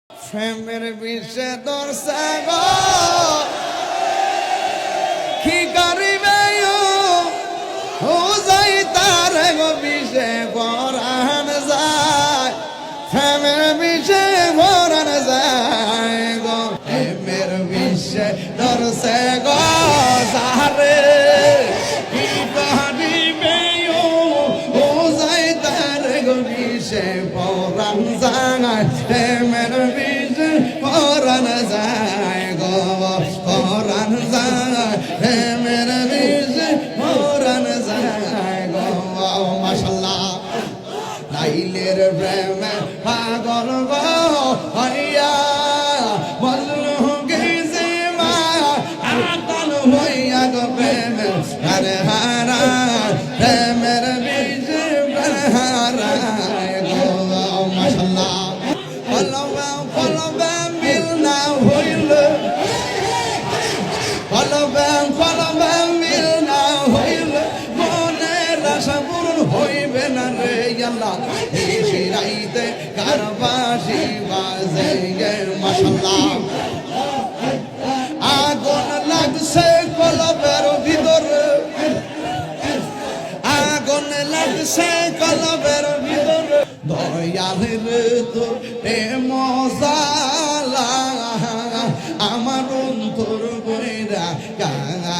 প্রেমের বিষে দর্শা গো কি করিবে ও যাই তার গো বিষে পরাণ যায় প্রেমের বিষে পরাণ যায় গো প্রেমের বিষে দর্শে গো সারে কি করিবে ও যাই তার গো বিষে পরাণ যায় প্রেমের বিষে পরাণ যায় গো পরাণ যায় প্রেমের বিষে পরাণ যায় গো মাশাআল্লাহ লাইলের প্রেমে পাগল গো হইয়া বললু গেছে মা আতন হইয়া গো প্রেমে হারে হারা প্রেমের বিষে হারা গো মাশাআল্লাহ ফলবে মিল না হইল ফলবে মিল না হইল মনের আশা পূরণ হইবে না রে আল্লাহ শিরাইতে কারবাসি বাজে গে মাশাআল্লাহ আগুন লাগছে কলবের ভিতরে আগুন লাগছে কলবের ভিতরে দয়ালের তো প্রেম জালা আমার অন্তর বইরা গালা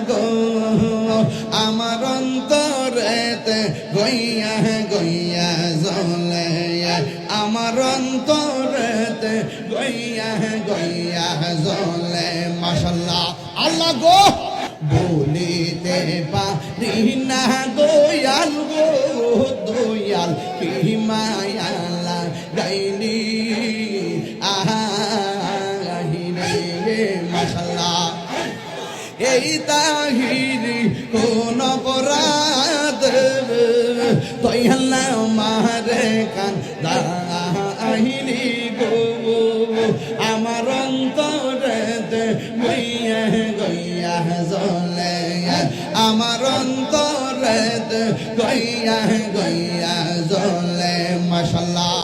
গো আমার অন্তরেতে গইয়া গইয়া জ্বলে আমার অন্তরেতে গইয়া গইয়া জ্বলে মাশাআল্লাহ আল্লাহ গো বলিতে পারি না দয়াল গো দয়াল কি মায়ালা গাইলি আহিরে মাশাআল্লাহ এই তাহিরি কোন অপরাধ দয়াল্লা মারে কান আহিরি গো আমার অন্তরেতে গইয়া গইয়া জ্বলে আমার অন্তরেতে গইয়া গইয়া জ্বলে মাশাআল্লাহ।